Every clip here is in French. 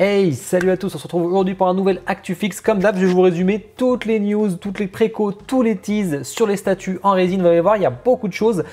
Hey, salut à tous, on se retrouve aujourd'hui pour un nouvel ActuFix. Comme d'hab, je vais vous résumer toutes les news, toutes les précos, tous les teases sur les statues en résine. Vous allez voir, il y a beaucoup de choses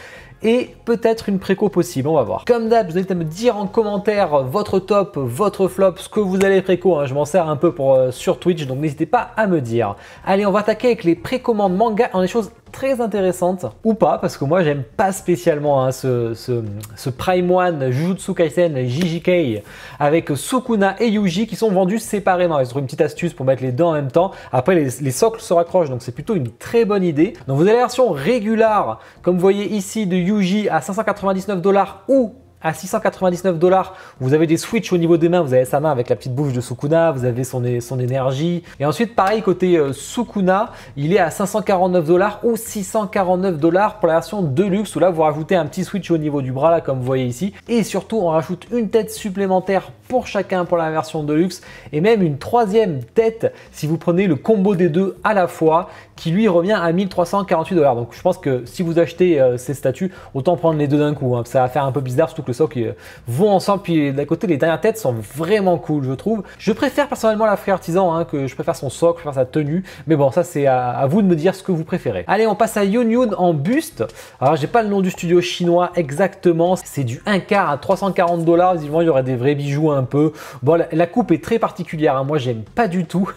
et peut-être une préco possible, on va voir. Comme d'hab, je vous invite à me dire en commentaire votre top, votre flop, ce que vous allez préco, hein. Je m'en sers un peu sur Twitch, donc n'hésitez pas à me dire. Allez, on va attaquer avec les précommandes manga, on a des choses très intéressantes, ou pas, parce que moi j'aime pas spécialement hein, ce Prime One Jujutsu Kaisen JJK avec Sukuna et Yuji qui sont vendus séparément. Ils ont une petite astuce pour mettre les deux en même temps. Après les socles se raccrochent, donc c'est plutôt une très bonne idée. Donc vous avez la version régulière, comme vous voyez ici, de Yuji à 599 $ ou à 699 $. Vous avez des switches au niveau des mains, vous avez sa main avec la petite bouche de Sukuna, vous avez son énergie. Et ensuite, pareil, côté Sukuna, il est à 549 $ ou 649 $ pour la version Deluxe, où là, vous rajoutez un petit switch au niveau du bras, là, comme vous voyez ici. Et surtout, on rajoute une tête supplémentaire pour chacun pour la version Deluxe, et même une troisième tête si vous prenez le combo des deux à la fois, qui lui revient à 1348 $. Donc je pense que si vous achetez ces statues, autant prendre les deux d'un coup, hein. Ça va faire un peu bizarre, surtout que le socle vont ensemble. Puis d'un côté, les dernières têtes sont vraiment cool, je trouve. Je préfère personnellement la Free Artisan, hein, que je préfère son socle, je préfère sa tenue, mais bon, ça c'est à vous de me dire ce que vous préférez. Allez, on passe à Yoon Yoon en buste. Alors j'ai pas le nom du studio chinois exactement, c'est du 1/4 à 340 $. Visiblement, il y aurait des vrais bijoux un peu. Bon, la coupe est très particulière, hein. Moi j'aime pas du tout,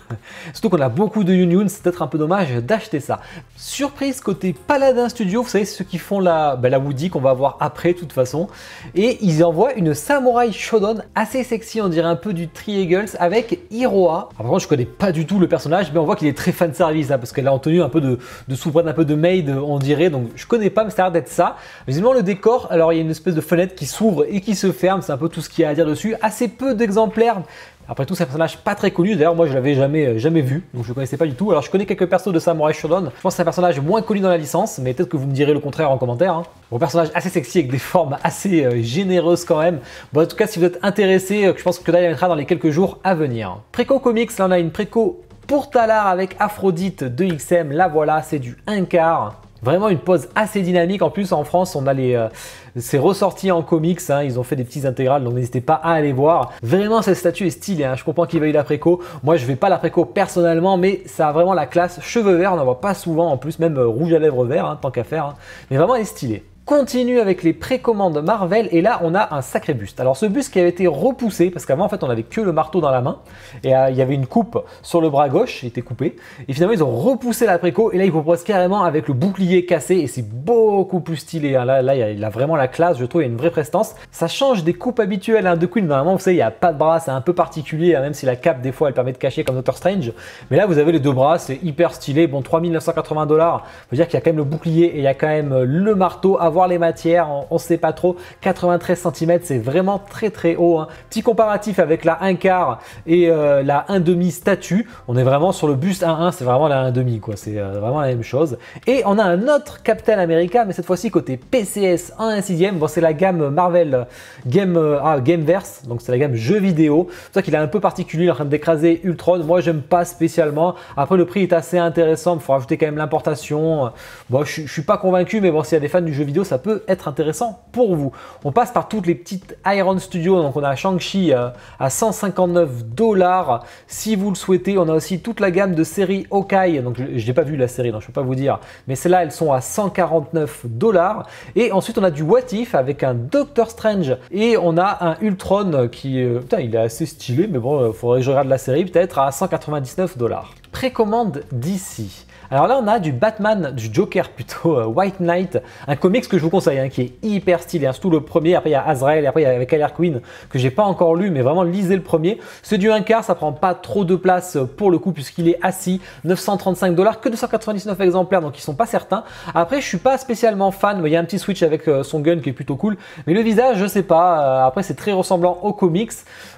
surtout qu'on a beaucoup de Yoon Yoon, c'est peut-être un peu dommage d'acheter ça. Surprise côté Paladin Studio, vous savez ceux qui font la Woody qu'on va voir après de toute façon, et ils envoient une Samurai Shodown assez sexy, on dirait un peu du Triangles avec Iroha. Alors, par contre je connais pas du tout le personnage, mais on voit qu'il est très fan service, hein, parce qu'elle a en tenue un peu de souveraine, un peu de maid on dirait, donc je connais pas, mais ça a l'air d'être ça. Visiblement le décor, alors il y a une espèce de fenêtre qui s'ouvre et qui se ferme, c'est un peu tout ce qu'il y a à dire dessus, assez peu d'exemplaires. Après tout, c'est un personnage pas très connu. D'ailleurs, moi, je l'avais jamais vu, donc je ne connaissais pas du tout. Alors, je connais quelques persos de Samurai Shodown. Je pense que c'est un personnage moins connu dans la licence, mais peut-être que vous me direz le contraire en commentaire, hein. Bon, personnage assez sexy avec des formes assez généreuses quand même. Bon, en tout cas, si vous êtes intéressé, je pense que Kodai la mettra dans les quelques jours à venir. Préco Comics, là, on a une préco pour Talar avec Aphrodite de XM. Là, voilà, c'est du 1/4. Vraiment une pose assez dynamique. En plus, en France, on a c'est ressorti en comics, hein. Ils ont fait des petits intégrales, donc n'hésitez pas à aller voir. Vraiment, cette statue est stylée, hein. Je comprends qu'il veuille la préco. Moi, je vais pas la préco personnellement, mais ça a vraiment la classe. Cheveux verts, on n'en voit pas souvent en plus, même rouge à lèvres vert, hein, tant qu'à faire, hein. Mais vraiment, elle est stylée. Continue avec les précommandes Marvel, et là on a un sacré buste. Alors ce buste qui avait été repoussé, parce qu'avant en fait on avait que le marteau dans la main, et il y avait une coupe sur le bras gauche, il était coupé, et finalement ils ont repoussé la préco, et là ils proposent carrément avec le bouclier cassé, et c'est beaucoup plus stylé, hein. Là il a vraiment la classe, je trouve, il y a une vraie prestance. Ça change des coupes habituelles, hein, de Queen. Normalement vous savez il n'y a pas de bras, c'est un peu particulier, hein, même si la cape des fois elle permet de cacher comme Doctor Strange, mais là vous avez les deux bras, c'est hyper stylé. Bon, 3980 $, faut dire qu'il y a quand même le bouclier et il y a quand même le marteau. À voir les matières, on ne sait pas trop. 93 cm, c'est vraiment très haut, hein. Petit comparatif avec la 1/4 et la 1/2 statue, on est vraiment sur le buste 1/1, c'est vraiment la 1/2 quoi, c'est vraiment la même chose. Et on a un autre Captain America, mais cette fois-ci côté PCS en 1/6. Bon, c'est la gamme Marvel Gameverse, donc c'est la gamme jeux vidéo. C'est pour ça qu'il est un peu particulier, il est en train d'écraser Ultron. Moi j'aime pas spécialement. Après le prix est assez intéressant, il faut rajouter quand même l'importation. Bon, je suis pas convaincu, mais bon, s'il y a des fans du jeu vidéo, ça peut être intéressant pour vous. On passe par toutes les petites Iron Studio, donc on a Shang-Chi à 159 $. Si vous le souhaitez, on a aussi toute la gamme de série Hawkeye, donc je n'ai pas vu la série, donc je ne peux pas vous dire, mais celles-là elles sont à 149 $. Et ensuite on a du What If avec un Doctor Strange, et on a un Ultron qui, putain, il est assez stylé, mais bon, il faudrait que je regarde la série, peut-être à 199 $. Précommande d'ici. Alors là, on a du Batman, du Joker plutôt, White Knight, un comics que je vous conseille, hein, qui est hyper stylé, hein, surtout le premier. Après il y a Azrael, et après il y a avec Harley Quinn que j'ai pas encore lu, mais vraiment lisez le premier. C'est du 1/4, ça prend pas trop de place pour le coup puisqu'il est assis. 935 $, que 299 exemplaires, donc ils sont pas certains. Après je suis pas spécialement fan, mais il y a un petit switch avec son gun qui est plutôt cool, mais le visage je sais pas. Après c'est très ressemblant au comics.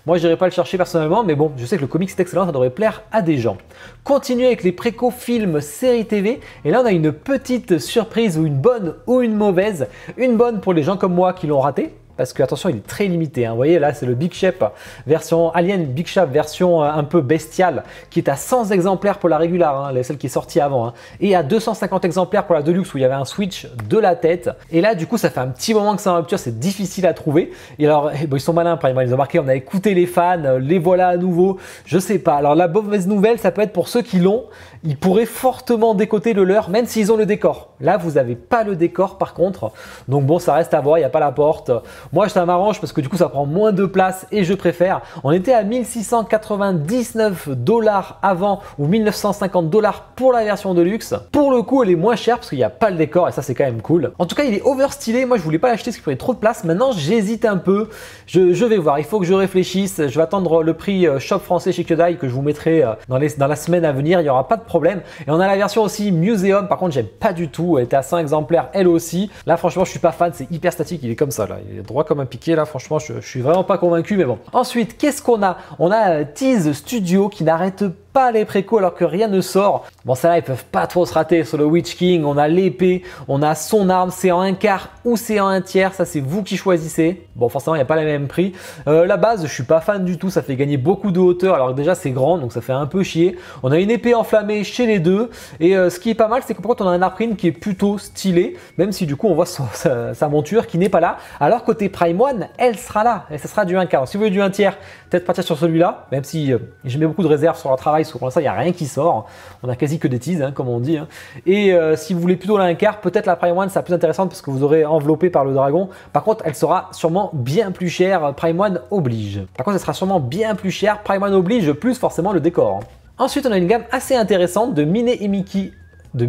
Moi je n'irai pas le chercher personnellement, mais bon, je sais que le comics est excellent, ça devrait plaire à des gens. Continuez avec les préco films série TV, et là on a une petite surprise, ou une bonne ou une mauvaise. Une bonne pour les gens comme moi qui l'ont raté, parce que attention, il est très limité. Vous voyez là, c'est le Big Shape version Alien Big Shape version un peu bestiale qui est à 100 exemplaires pour la régulière, celle qui est sortie avant, et à 250 exemplaires pour la Deluxe où il y avait un switch de la tête. Et là, du coup, ça fait un petit moment que c'est en rupture, c'est difficile à trouver. Et alors, bon, ils sont malins, ils ont marqué, on a écouté les fans, les voilà à nouveau. Je sais pas. Alors la mauvaise nouvelle, ça peut être pour ceux qui l'ont, ils pourraient fortement décoter le leur, même s'ils ont le décor. Là, vous n'avez pas le décor par contre. Donc bon, ça reste à voir, il n'y a pas la porte. Moi, ça m'arrange parce que du coup, ça prend moins de place et je préfère. On était à 1699 $ avant ou 1950 $ pour la version de luxe. Pour le coup, elle est moins chère parce qu'il n'y a pas le décor et ça, c'est quand même cool. En tout cas, il est overstylé. Moi, je voulais pas l'acheter parce qu'il prenait trop de place. Maintenant, j'hésite un peu. Je vais voir. Il faut que je réfléchisse. Je vais attendre le prix shop français chez Kyodai que je vous mettrai dans la semaine à venir. Il n'y aura pas de problème. Et on a la version aussi Museum. Par contre, j'aime pas du tout. Elle était à 100 exemplaires elle aussi. Là, franchement, je suis pas fan. C'est hyper statique. Il est comme ça là. Il est droit comme un piqué là. Franchement, je suis vraiment pas convaincu. Mais bon. Ensuite, qu'est-ce qu'on a? On a Tease Studio qui n'arrête pas les précos alors que rien ne sort. Bon, ça là, ils peuvent pas trop se rater sur le Witch King. On a l'épée, on a son arme, c'est en 1/4 ou c'est en 1/3. Ça, c'est vous qui choisissez. Bon, forcément, il n'y a pas les mêmes prix. La base, je suis pas fan du tout. Ça fait gagner beaucoup de hauteur alors que déjà, c'est grand, donc ça fait un peu chier. On a une épée enflammée chez les deux. Et ce qui est pas mal, c'est que par contre, on a un Arprine qui est plutôt stylé, même si du coup, on voit sa monture qui n'est pas là. Alors, côté Prime One, elle sera là. Et ça sera du 1/4. Si vous voulez du 1/3, peut-être partir sur celui-là, même si je mets beaucoup de réserves sur leur travail. Pour l'instant, il n'y a rien qui sort. On a quasi que des teases, comme on dit. Et si vous voulez plutôt la 1/4, peut-être la Prime One, ça plus intéressante parce que vous aurez enveloppé par le dragon. Par contre, elle sera sûrement bien plus chère. Prime One oblige. Par contre, elle sera sûrement bien plus chère. Prime One oblige, plus forcément le décor. Ensuite, on a une gamme assez intéressante de Minnie et Mickey. De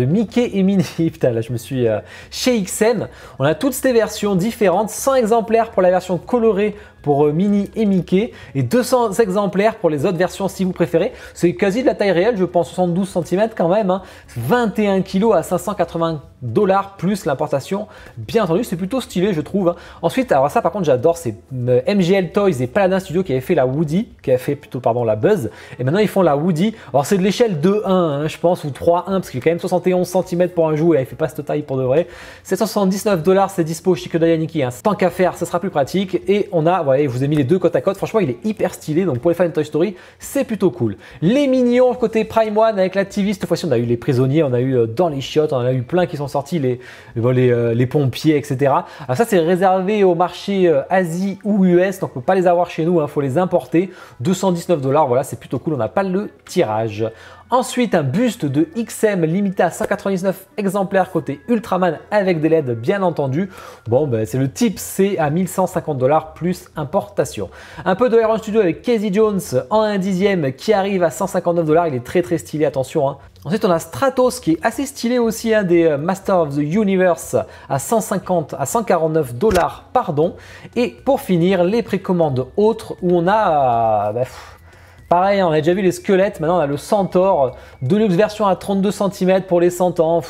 Mickey et Minnie, putain là je me suis chez XM. On a toutes ces versions différentes, 100 exemplaires pour la version colorée pour Minnie et Mickey et 200 exemplaires pour les autres versions si vous préférez. C'est quasi de la taille réelle, je pense 72 cm quand même, 21 kg à 580 $ plus l'importation. Bien entendu, c'est plutôt stylé je trouve. Ensuite, alors ça par contre j'adore, c'est MGL Toys et Paladin Studio qui avait fait la Woody, qui avait fait plutôt pardon la Buzz, et maintenant ils font la Woody. Alors c'est de l'échelle 2-1 je pense, ou 3-1 parce qu'il est quand même 71 cm pour un joue et il fait pas cette taille pour de vrai. 779 $, c'est dispo chez Kyodai Aniki. Tant qu'à faire, ça sera plus pratique. Et on a, voilà, je vous ai mis les deux côte à côte. Franchement, il est hyper stylé. Donc pour les fans de Toy Story, c'est plutôt cool. Les mignons côté Prime One avec la TV. Cette fois-ci, on a eu les prisonniers, on a eu dans les chiottes, on en a eu plein qui sont sortis, les pompiers, etc. Alors ça, c'est réservé au marché Asie ou US. Donc on peut pas les avoir chez nous. Faut les importer. 219 $. Voilà, c'est plutôt cool. On n'a pas le tirage. Ensuite, un buste de XM limité à 199 exemplaires côté Ultraman avec des LED bien entendu. Bon, ben, c'est le type C à 1150 $ plus importation. Un peu de Iron Studio avec Casey Jones en 1/10 qui arrive à 159 $. Il est très très stylé, attention. Ensuite, on a Stratos qui est assez stylé aussi, des Master of the Universe à 149 $, pardon. Et pour finir, les précommandes autres où on a... pareil, on a déjà vu les squelettes, maintenant on a le Centaure, Deluxe version à 32 cm pour les 100 ans.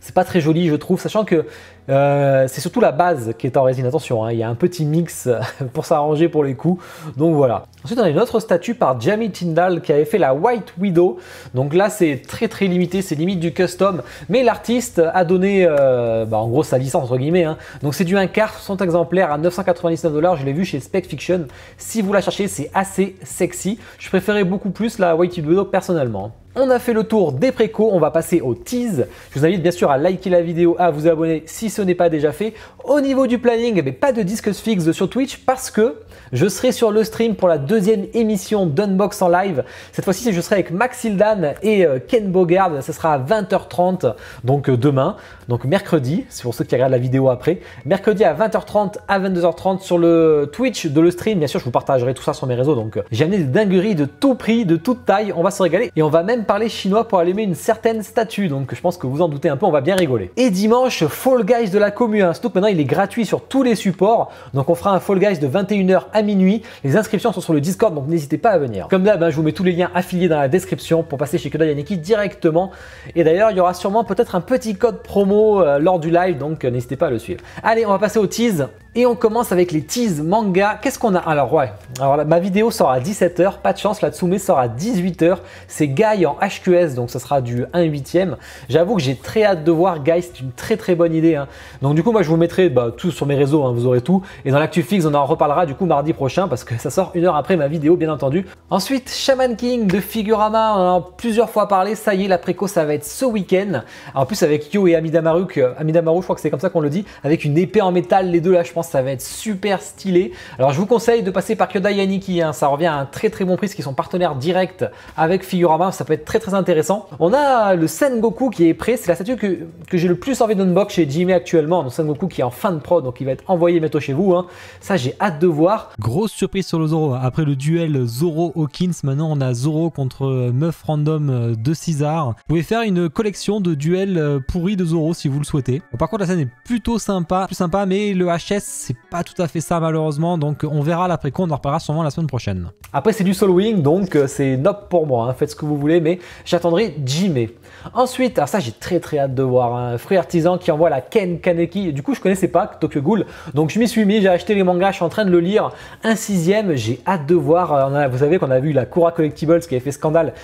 C'est pas très joli je trouve, sachant que c'est surtout la base qui est en résine, attention, il y a un petit mix pour s'arranger pour les coups, donc voilà. Ensuite on a une autre statue par Jamie Tyndall qui avait fait la White Widow, donc là c'est très très limité, c'est limite du custom, mais l'artiste a donné en gros sa licence entre guillemets, donc c'est du 1/4, 60 exemplaires à 999 $, je l'ai vu chez Spec Fiction, si vous la cherchez c'est assez sexy, je préférais beaucoup plus la White Widow personnellement. On a fait le tour des précos, on va passer au tease. Je vous invite bien sûr à liker la vidéo, à vous abonner si ce n'est pas déjà fait. Au niveau du planning, mais pas de disque fixe sur Twitch parce que je serai sur le stream pour la deuxième émission d'Unbox en live. Cette fois-ci, je serai avec Maxildan et Ken Bogard. Ce sera à 20h30, donc demain, donc mercredi, c'est pour ceux qui regardent la vidéo après. Mercredi à 20h30 à 22h30 sur le Twitch de le stream. Bien sûr, je vous partagerai tout ça sur mes réseaux. Donc j'ai amené des dingueries de tout prix, de toute taille. On va se régaler et on va même parler chinois pour allumer une certaine statue. Donc je pense que vous en doutez un peu, on va bien rigoler. Et dimanche, Fall Guys de la commu. Surtout que maintenant, il est gratuit sur tous les supports. Donc on fera un Fall Guys de 21h à minuit. Les inscriptions sont sur le Discord, donc n'hésitez pas à venir. Comme d'hab, je vous mets tous les liens affiliés dans la description pour passer chez Kyodai Aniki directement. Et d'ailleurs, il y aura sûrement peut-être un petit code promo lors du live, donc n'hésitez pas à le suivre. Allez, on va passer au tease. Et on commence avec les teas manga. Qu'est-ce qu'on a? Alors ouais, alors ma vidéo sort à 17 h, pas de chance, la Tsume sort à 18 h. C'est Guy en HQS, donc ça sera du 1/8. J'avoue que j'ai très hâte de voir Guy, c'est une très bonne idée. Hein. Donc du coup, moi je vous mettrai tout sur mes réseaux, hein, vous aurez tout. Et dans l'actu fixe, on en reparlera du coup mardi prochain parce que ça sort 1 heure après ma vidéo, bien entendu. Ensuite, Shaman King de Figurama, on en a plusieurs fois parlé. Ça y est, la préco, ça va être ce week-end. En plus, avec Yo et Amidamaru, je crois que c'est comme ça qu'on le dit, avec une épée en métal, les deux là, je pense que ça va être super stylé. Alors, je vous conseille de passer par Kyodai Aniki, hein, ça revient à un très bon prix, parce qu'ils sont partenaires directs avec Figurama, ça peut être très intéressant. On a le Sengoku qui est prêt, c'est la statue que j'ai le plus envie d'unbox chez Jimmy actuellement. Donc, Sengoku qui est en fin de prod, donc il va être envoyé bientôt chez vous. Hein. Ça, j'ai hâte de voir. Grosse surprise sur le Zoro. Après le duel Zoro-Hawkins, maintenant on a Zoro contre Meuf Random de César. Vous pouvez faire une collection de duels pourris de Zoro si vous le souhaitez. Bon, par contre, la scène est plutôt sympa, mais le HS, c'est pas tout à fait ça malheureusement. Donc on verra l'après-con, on en reparlera sûrement la semaine prochaine. Après, c'est du Soul Wing, donc c'est nop pour moi. Hein. Faites ce que vous voulez, mais j'attendrai Jimmy. Ensuite, alors ça, j'ai très hâte de voir un fruit artisan qui envoie la Ken Kaneki. Du coup, je connaissais pas Tokyo Ghoul, donc je m'y suis mis, j'ai acheté les mangas, je suis en train de le lire. Un 6e, j'ai hâte de voir. Vous savez qu'on a vu la Kura Collectibles qui avait fait scandale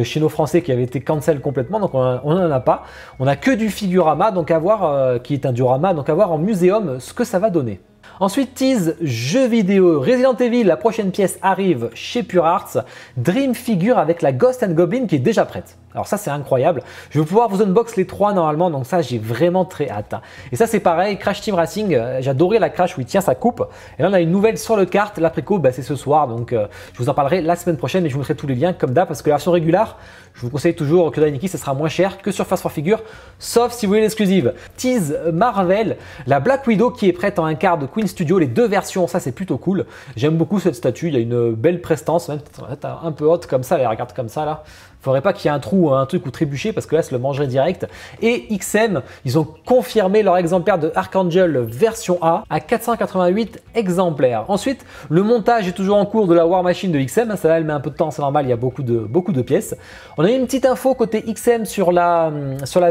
chez nos Français, qui avait été cancel complètement, donc on n'en a pas. On a que du Figurama, donc à voir, qui est un diorama, donc à voir en muséum ce que ça va donner. Ensuite, tease jeux vidéo. Resident Evil, la prochaine pièce arrive chez Pure Arts. Dream Figure avec la Ghost and Goblin qui est déjà prête. Alors ça, c'est incroyable. Je vais pouvoir vous unbox les 3 normalement, donc ça, j'ai vraiment très hâte. Et ça, c'est pareil, Crash Team Racing, j'adorais la Crash où il tient sa coupe. Et là, on a une nouvelle sur le kart. La préco, c'est ce soir, donc je vous en parlerai la semaine prochaine et je vous mettrai tous les liens comme d'hab parce que la version régulière, je vous conseille toujours que Dainiki, ça sera moins cher que sur Fast 4 Figure, sauf si vous voulez l'exclusive. Tease Marvel, la Black Widow qui est prête en un quart de Queen Studio, les 2 versions, ça c'est plutôt cool. J'aime beaucoup cette statue, il y a une belle prestance, même un peu haute comme ça, elle regarde comme ça là. Faudrait pas qu'il y ait un trou, un truc ou trébucher parce que là, ça le mangerait direct. Et XM, ils ont confirmé leur exemplaire de Archangel version A à 488 exemplaires. Ensuite, le montage est toujours en cours de la War Machine de XM. Ça, elle met un peu de temps, c'est normal, il y a beaucoup de pièces. On a eu une petite info côté XM sur la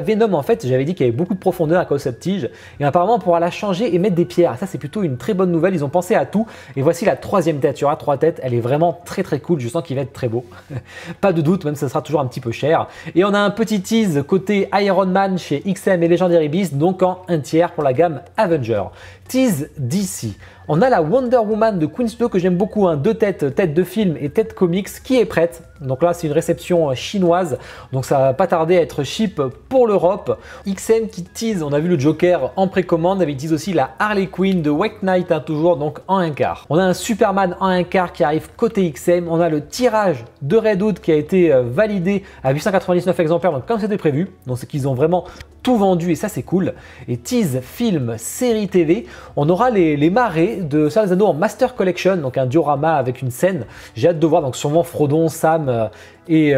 Venom. En fait, j'avais dit qu'il y avait beaucoup de profondeur à cause de cette tige. Et apparemment, on pourra la changer et mettre des pierres. Ça, c'est plutôt une très bonne nouvelle. Ils ont pensé à tout. Et voici la 3e tête. Il y aura 3 têtes. Elle est vraiment très cool. Je sens qu'il va être très beau. Pas de doute, même si ça sera toujours un petit peu cher. Et on a un petit tease côté Iron Man chez XM et Legendary Beast, donc en 1/3 pour la gamme Avenger. Tease DC. On a la Wonder Woman de Queen Studio que j'aime beaucoup, 2 têtes, tête de film et tête comics qui est prête. Donc là, c'est une réception chinoise, donc ça va pas tarder à être ship pour l'Europe. XM qui tease, on a vu le Joker en précommande, avec tease aussi la Harley Quinn de White Knight, toujours donc en 1/4. On a un Superman en 1/4 qui arrive côté XM. On a le tirage de Red Hood qui a été validé à 899 exemplaires, donc comme c'était prévu. Donc c'est qu'ils ont vraiment tout vendu et ça c'est cool. Et tease film série TV, on aura les marées de Seigneur des Anneaux en Master Collection, donc un diorama avec une scène. J'ai hâte de voir, donc sûrement Frodon, Sam et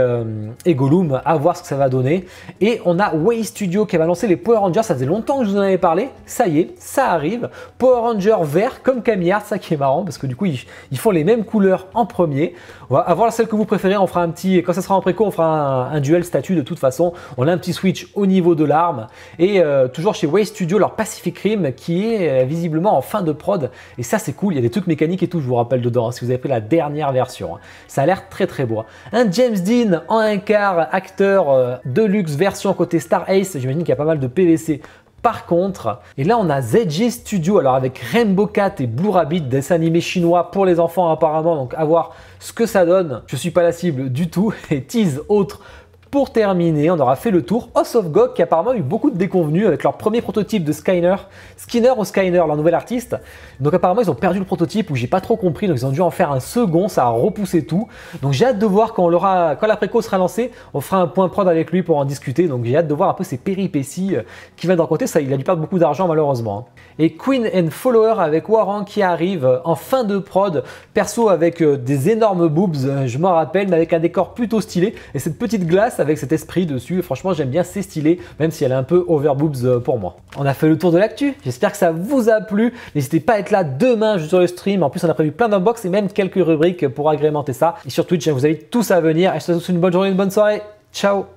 Gollum, à voir ce que ça va donner. Et on a Way Studio qui va lancer les Power Rangers, ça faisait longtemps que je vous en avais parlé, ça y est, ça arrive. Power Rangers vert comme Camillard, ça qui est marrant parce que du coup ils font les mêmes couleurs en premier. On va avoir celle que vous préférez, on fera un petit, quand ça sera en préco, on fera un duel statut de toute façon. On a un petit switch au niveau de l'arme et toujours chez Way Studio leur Pacific Rim qui est visiblement en fin de prod et ça c'est cool, il y a des trucs mécaniques et tout, je vous rappelle dedans, si vous avez pris la dernière version. Ça a l'air très beau. Un James Dean en 1/4, acteur deluxe version côté Star Ace, j'imagine qu'il y a pas mal de PVC. Par contre, et là on a ZG Studio, alors avec Rainbow Cat et Blue Rabbit, dessin animé chinois pour les enfants apparemment, donc à voir ce que ça donne. Je suis pas la cible du tout. Et tease autre. Pour terminer, on aura fait le tour House of Gog qui apparemment a eu beaucoup de déconvenues avec leur premier prototype de Skinner ou Skyner, leur nouvel artiste. Donc apparemment ils ont perdu le prototype ou j'ai pas trop compris, donc ils ont dû en faire un second, ça a repoussé tout. Donc j'ai hâte de voir quand la préco sera lancée, on fera un point prod avec lui pour en discuter. Donc j'ai hâte de voir un peu ses péripéties qui va d'un côté, ça il a dû perdre beaucoup d'argent malheureusement. Et Queen and Follower avec Warren qui arrive en fin de prod, perso avec des énormes boobs, je m'en rappelle, mais avec un décor plutôt stylé et cette petite glace avec cet esprit dessus. Franchement, j'aime bien, c'est stylé, même si elle est un peu overboobs pour moi. On a fait le tour de l'actu. J'espère que ça vous a plu. N'hésitez pas à être là demain sur le stream. En plus, on a prévu plein d'unbox et même quelques rubriques pour agrémenter ça. Et sur Twitch, je vous invite tous à venir. Et je vous souhaite une bonne journée, une bonne soirée. Ciao!